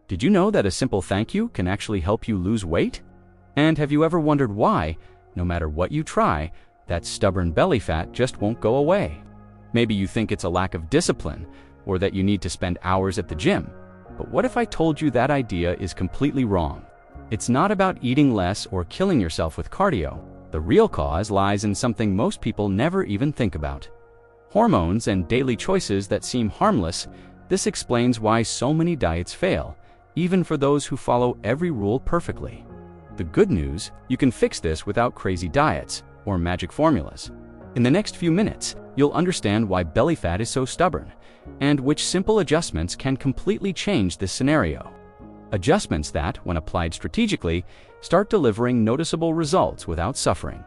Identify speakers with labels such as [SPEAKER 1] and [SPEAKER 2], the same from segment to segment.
[SPEAKER 1] Did you know that a simple thank you can actually help you lose weight? And have you ever wondered why, no matter what you try, that stubborn belly fat just won't go away? Maybe you think it's a lack of discipline, or that you need to spend hours at the gym. But what if I told you that idea is completely wrong? It's not about eating less or killing yourself with cardio. The real cause lies in something most people never even think about: hormones and daily choices that seem harmless. This explains why so many diets fail, even for those who follow every rule perfectly. The good news, you can fix this without crazy diets or magic formulas. In the next few minutes, you'll understand why belly fat is so stubborn, and which simple adjustments can completely change this scenario. Adjustments that, when applied strategically, start delivering noticeable results without suffering.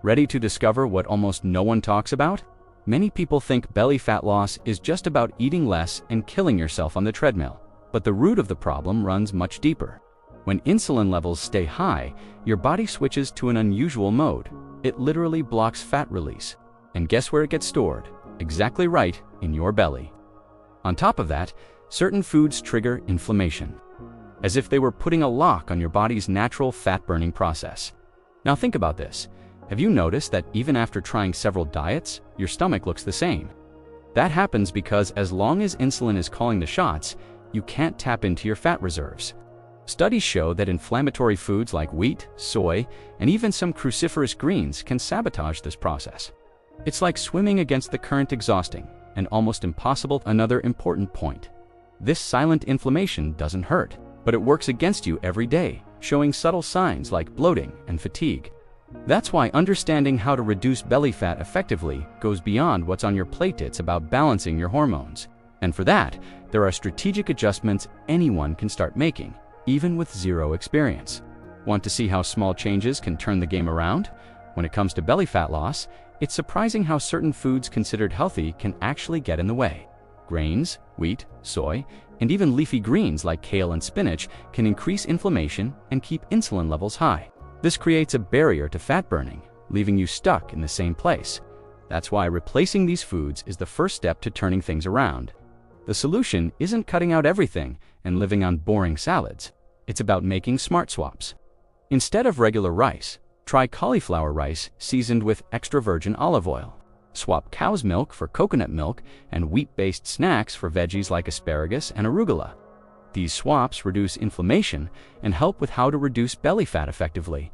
[SPEAKER 1] Ready to discover what almost no one talks about? Many people think belly fat loss is just about eating less and killing yourself on the treadmill. But the root of the problem runs much deeper. When insulin levels stay high, your body switches to an unusual mode. It literally blocks fat release. And guess where it gets stored? Exactly right, in your belly. On top of that, certain foods trigger inflammation, as if they were putting a lock on your body's natural fat-burning process. Now think about this. Have you noticed that even after trying several diets, your stomach looks the same? That happens because as long as insulin is calling the shots, you can't tap into your fat reserves. Studies show that inflammatory foods like wheat, soy, and even some cruciferous greens can sabotage this process. It's like swimming against the current, exhausting and almost impossible. Another important point: this silent inflammation doesn't hurt, but it works against you every day, showing subtle signs like bloating and fatigue. That's why understanding how to reduce belly fat effectively goes beyond what's on your plate. It's about balancing your hormones. And for that, there are strategic adjustments anyone can start making, even with zero experience. Want to see how small changes can turn the game around? When it comes to belly fat loss, it's surprising how certain foods considered healthy can actually get in the way. Grains, wheat, soy, and even leafy greens like kale and spinach can increase inflammation and keep insulin levels high. This creates a barrier to fat burning, leaving you stuck in the same place. That's why replacing these foods is the first step to turning things around. The solution isn't cutting out everything and living on boring salads. It's about making smart swaps. Instead of regular rice, try cauliflower rice seasoned with extra virgin olive oil. Swap cow's milk for coconut milk and wheat-based snacks for veggies like asparagus and arugula. These swaps reduce inflammation and help with how to reduce belly fat effectively.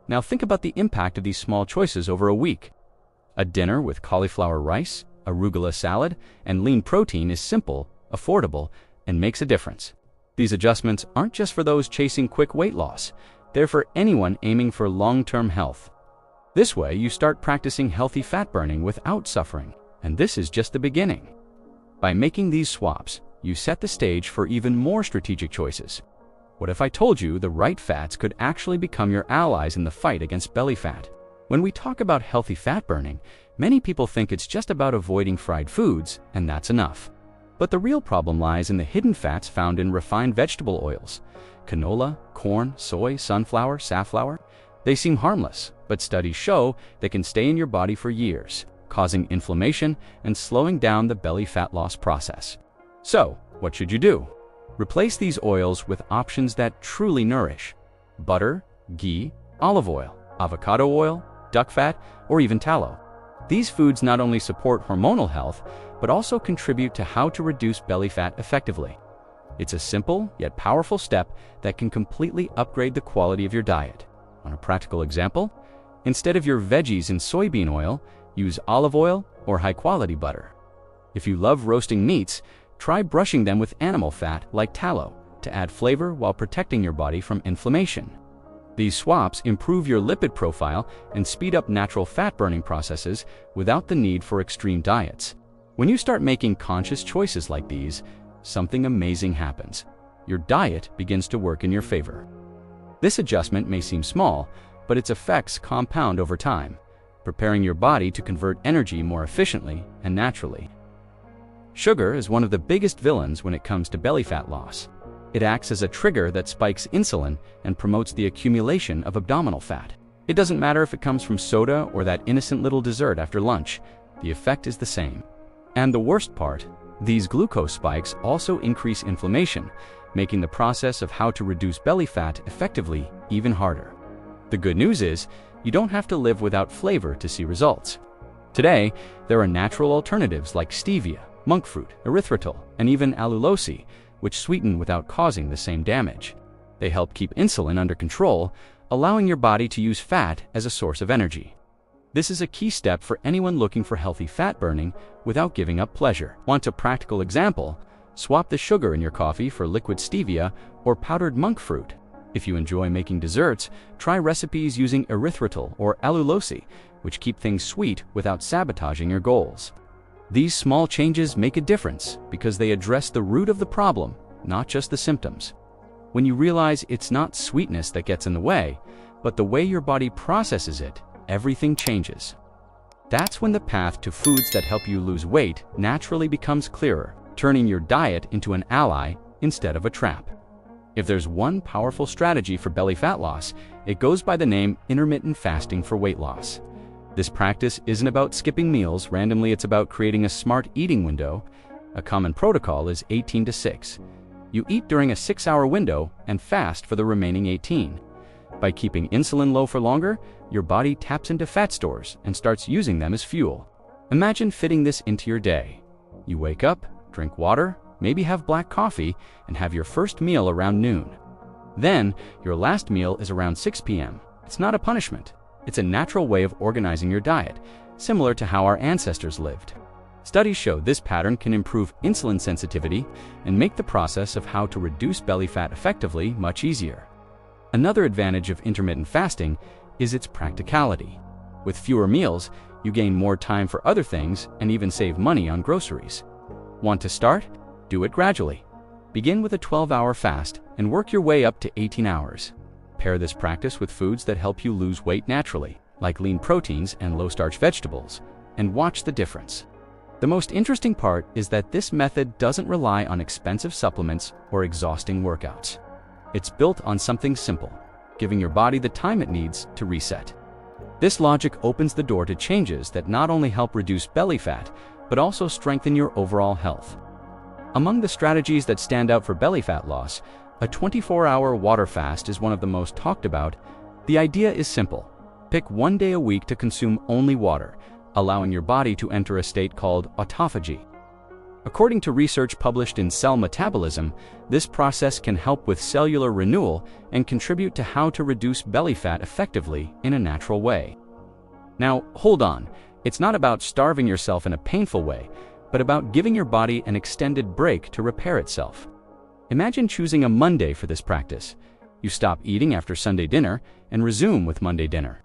[SPEAKER 1] Now think about the impact of these small choices over a week. A dinner with cauliflower rice, arugula salad, and lean protein is simple, affordable, and makes a difference. These adjustments aren't just for those chasing quick weight loss. They're for anyone aiming for long-term health. This way, you start practicing healthy fat burning without suffering. And this is just the beginning. By making these swaps, you set the stage for even more strategic choices. What if I told you the right fats could actually become your allies in the fight against belly fat? When we talk about healthy fat burning, many people think it's just about avoiding fried foods, and that's enough. But the real problem lies in the hidden fats found in refined vegetable oils. Canola, corn, soy, sunflower, safflower. They seem harmless, but studies show they can stay in your body for years, causing inflammation and slowing down the belly fat loss process. So, what should you do? Replace these oils with options that truly nourish: butter, ghee, olive oil, avocado oil, duck fat, or even tallow. These foods not only support hormonal health, but also contribute to how to reduce belly fat effectively. It's a simple yet powerful step that can completely upgrade the quality of your diet. On a practical example, instead of your veggies in soybean oil, use olive oil or high-quality butter. If you love roasting meats, try brushing them with animal fat like tallow to add flavor while protecting your body from inflammation. These swaps improve your lipid profile and speed up natural fat-burning processes without the need for extreme diets. When you start making conscious choices like these, something amazing happens. Your diet begins to work in your favor. This adjustment may seem small, but its effects compound over time, preparing your body to convert energy more efficiently and naturally. Sugar is one of the biggest villains when it comes to belly fat loss. It acts as a trigger that spikes insulin and promotes the accumulation of abdominal fat. It doesn't matter if it comes from soda or that innocent little dessert after lunch, the effect is the same. And the worst part, these glucose spikes also increase inflammation, making the process of how to reduce belly fat effectively even harder. The good news is, you don't have to live without flavor to see results. Today, there are natural alternatives like stevia, monk fruit, erythritol, and even allulose, which sweeten without causing the same damage. They help keep insulin under control, allowing your body to use fat as a source of energy. This is a key step for anyone looking for healthy fat burning without giving up pleasure. Want a practical example? Swap the sugar in your coffee for liquid stevia or powdered monk fruit. If you enjoy making desserts, try recipes using erythritol or allulose, which keep things sweet without sabotaging your goals. These small changes make a difference because they address the root of the problem, not just the symptoms. When you realize it's not sweetness that gets in the way, but the way your body processes it, everything changes. That's when the path to foods that help you lose weight naturally becomes clearer, turning your diet into an ally instead of a trap. If there's one powerful strategy for belly fat loss, it goes by the name intermittent fasting for weight loss. This practice isn't about skipping meals randomly, it's about creating a smart eating window. A common protocol is 18 to 6. You eat during a 6-hour window and fast for the remaining 18. By keeping insulin low for longer, your body taps into fat stores and starts using them as fuel. Imagine fitting this into your day. You wake up, drink water, maybe have black coffee, and have your first meal around noon. Then, your last meal is around 6 p.m. It's not a punishment. It's a natural way of organizing your diet, similar to how our ancestors lived. Studies show this pattern can improve insulin sensitivity and make the process of how to reduce belly fat effectively much easier. Another advantage of intermittent fasting is its practicality. With fewer meals, you gain more time for other things and even save money on groceries. Want to start? Do it gradually. Begin with a 12-hour fast and work your way up to 18 hours. Pair this practice with foods that help you lose weight naturally, like lean proteins and low-starch vegetables, and watch the difference. The most interesting part is that this method doesn't rely on expensive supplements or exhausting workouts. It's built on something simple, giving your body the time it needs to reset. This logic opens the door to changes that not only help reduce belly fat, but also strengthen your overall health. Among the strategies that stand out for belly fat loss, a 24-hour water fast is one of the most talked about. The idea is simple. Pick one day a week to consume only water, allowing your body to enter a state called autophagy. According to research published in Cell Metabolism, this process can help with cellular renewal and contribute to how to reduce belly fat effectively in a natural way. Now, hold on. It's not about starving yourself in a painful way, but about giving your body an extended break to repair itself. Imagine choosing a Monday for this practice. You stop eating after Sunday dinner and resume with Monday dinner.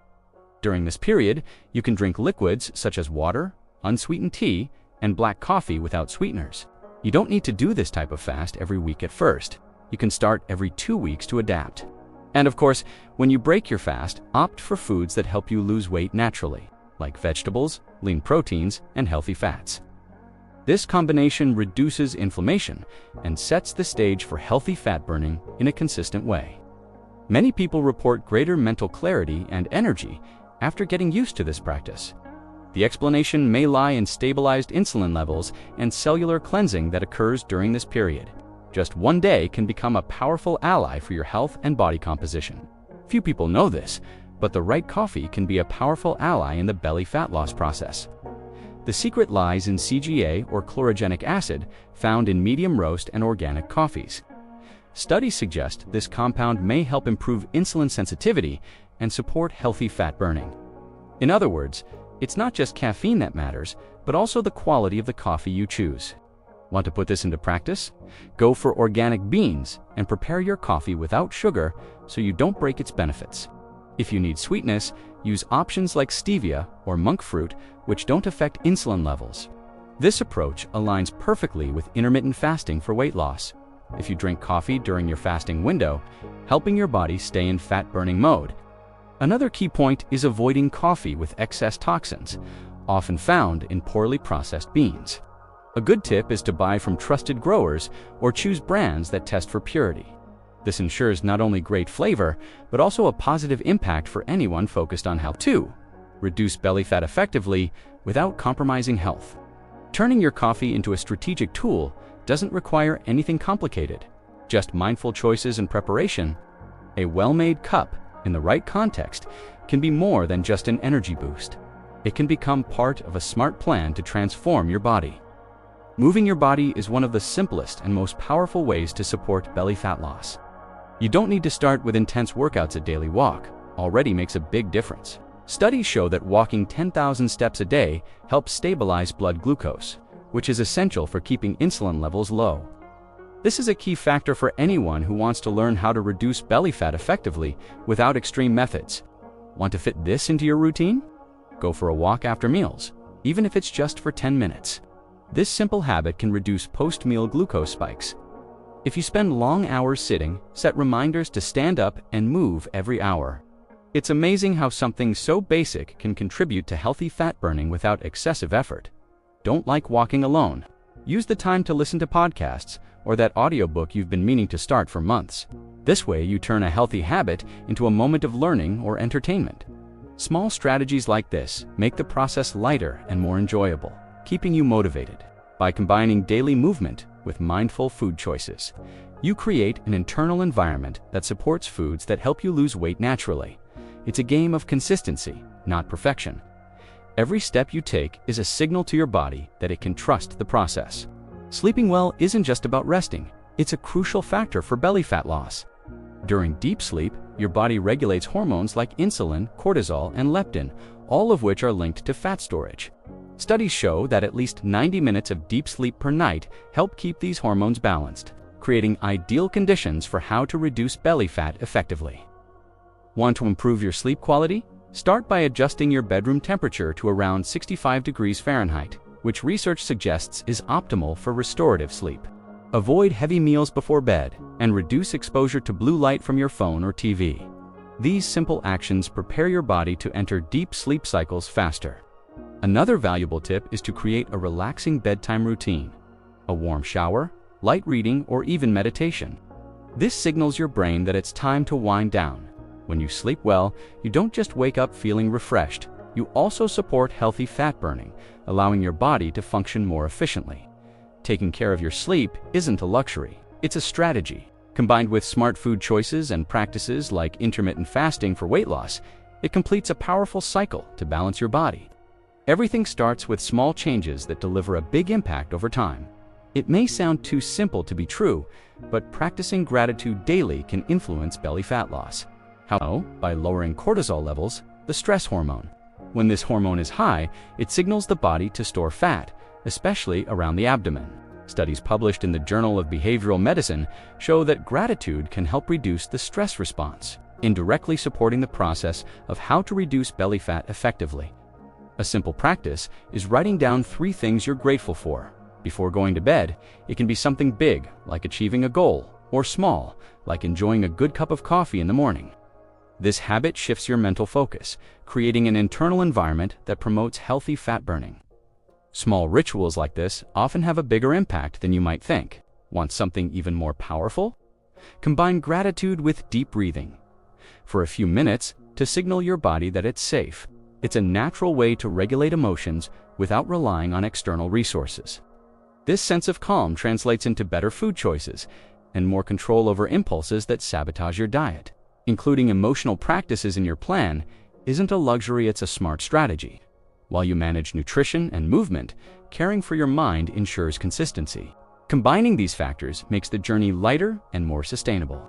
[SPEAKER 1] During this period, you can drink liquids such as water, unsweetened tea, and black coffee without sweeteners. You don't need to do this type of fast every week at first. You can start every 2 weeks to adapt. And of course, when you break your fast, opt for foods that help you lose weight naturally, like vegetables, lean proteins, and healthy fats. This combination reduces inflammation and sets the stage for healthy fat burning in a consistent way. Many people report greater mental clarity and energy after getting used to this practice. The explanation may lie in stabilized insulin levels and cellular cleansing that occurs during this period. Just one day can become a powerful ally for your health and body composition. Few people know this, but the right coffee can be a powerful ally in the belly fat loss process. The secret lies in CGA, or chlorogenic acid, found in medium roast and organic coffees. Studies suggest this compound may help improve insulin sensitivity and support healthy fat burning. In other words, it's not just caffeine that matters, but also the quality of the coffee you choose. Want to put this into practice? Go for organic beans and prepare your coffee without sugar so you don't break its benefits. If you need sweetness, use options like stevia or monk fruit, which don't affect insulin levels. This approach aligns perfectly with intermittent fasting for weight loss. If you drink coffee during your fasting window, helping your body stay in fat-burning mode. Another key point is avoiding coffee with excess toxins, often found in poorly processed beans. A good tip is to buy from trusted growers or choose brands that test for purity. This ensures not only great flavor, but also a positive impact for anyone focused on health. 2. Reduce belly fat effectively without compromising health. Turning your coffee into a strategic tool doesn't require anything complicated. Just mindful choices and preparation. A well-made cup, in the right context, can be more than just an energy boost. It can become part of a smart plan to transform your body. Moving your body is one of the simplest and most powerful ways to support belly fat loss. You don't need to start with intense workouts. A daily walk already makes a big difference. Studies show that walking 10,000 steps a day helps stabilize blood glucose, which is essential for keeping insulin levels low. This is a key factor for anyone who wants to learn how to reduce belly fat effectively without extreme methods. Want to fit this into your routine? Go for a walk after meals, even if it's just for 10 minutes. This simple habit can reduce post-meal glucose spikes. If you spend long hours sitting, set reminders to stand up and move every hour. It's amazing how something so basic can contribute to healthy fat burning without excessive effort. Don't like walking alone? Use the time to listen to podcasts or that audiobook you've been meaning to start for months. This way, you turn a healthy habit into a moment of learning or entertainment. Small strategies like this make the process lighter and more enjoyable, keeping you motivated. By combining daily movement with mindful food choices, you create an internal environment that supports foods that help you lose weight naturally. It's a game of consistency, not perfection. Every step you take is a signal to your body that it can trust the process. Sleeping well isn't just about resting, it's a crucial factor for belly fat loss. During deep sleep, your body regulates hormones like insulin, cortisol, and leptin, all of which are linked to fat storage. Studies show that at least 90 minutes of deep sleep per night help keep these hormones balanced, creating ideal conditions for how to reduce belly fat effectively. Want to improve your sleep quality? Start by adjusting your bedroom temperature to around 65 degrees Fahrenheit, which research suggests is optimal for restorative sleep. Avoid heavy meals before bed and reduce exposure to blue light from your phone or TV. These simple actions prepare your body to enter deep sleep cycles faster. Another valuable tip is to create a relaxing bedtime routine. A warm shower, light reading, or even meditation. This signals your brain that it's time to wind down. When you sleep well, you don't just wake up feeling refreshed, you also support healthy fat burning, allowing your body to function more efficiently. Taking care of your sleep isn't a luxury, it's a strategy. Combined with smart food choices and practices like intermittent fasting for weight loss, it completes a powerful cycle to balance your body. Everything starts with small changes that deliver a big impact over time. It may sound too simple to be true, but practicing gratitude daily can influence belly fat loss. How? By lowering cortisol levels, the stress hormone. When this hormone is high, it signals the body to store fat, especially around the abdomen. Studies published in the Journal of Behavioral Medicine show that gratitude can help reduce the stress response, indirectly supporting the process of how to reduce belly fat effectively. A simple practice is writing down 3 things you're grateful for. Before going to bed, it can be something big, like achieving a goal, or small, like enjoying a good cup of coffee in the morning. This habit shifts your mental focus, creating an internal environment that promotes healthy fat burning. Small rituals like this often have a bigger impact than you might think. Want something even more powerful? Combine gratitude with deep breathing. For a few minutes, to signal your body that it's safe. It's a natural way to regulate emotions without relying on external resources. This sense of calm translates into better food choices and more control over impulses that sabotage your diet. Including emotional practices in your plan isn't a luxury, it's a smart strategy. While you manage nutrition and movement, caring for your mind ensures consistency. Combining these factors makes the journey lighter and more sustainable.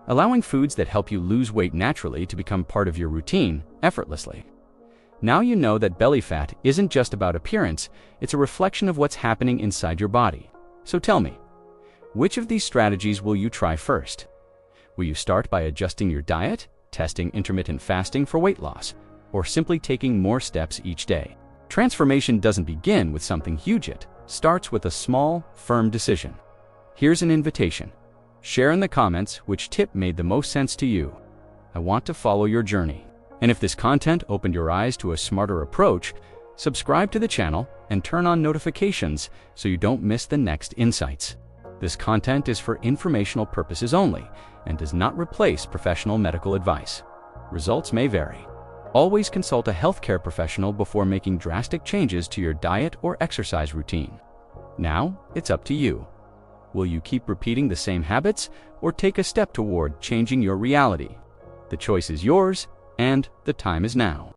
[SPEAKER 1] Allowing foods that help you lose weight naturally to become part of your routine effortlessly. Now you know that belly fat isn't just about appearance, it's a reflection of what's happening inside your body. So tell me, which of these strategies will you try first? Will you start by adjusting your diet, testing intermittent fasting for weight loss, or simply taking more steps each day? Transformation doesn't begin with something huge, it starts with a small, firm decision. Here's an invitation. Share in the comments which tip made the most sense to you. I want to follow your journey. And if this content opened your eyes to a smarter approach, subscribe to the channel and turn on notifications so you don't miss the next insights. This content is for informational purposes only and does not replace professional medical advice. Results may vary. Always consult a healthcare professional before making drastic changes to your diet or exercise routine. Now, it's up to you. Will you keep repeating the same habits or take a step toward changing your reality? The choice is yours, and the time is now.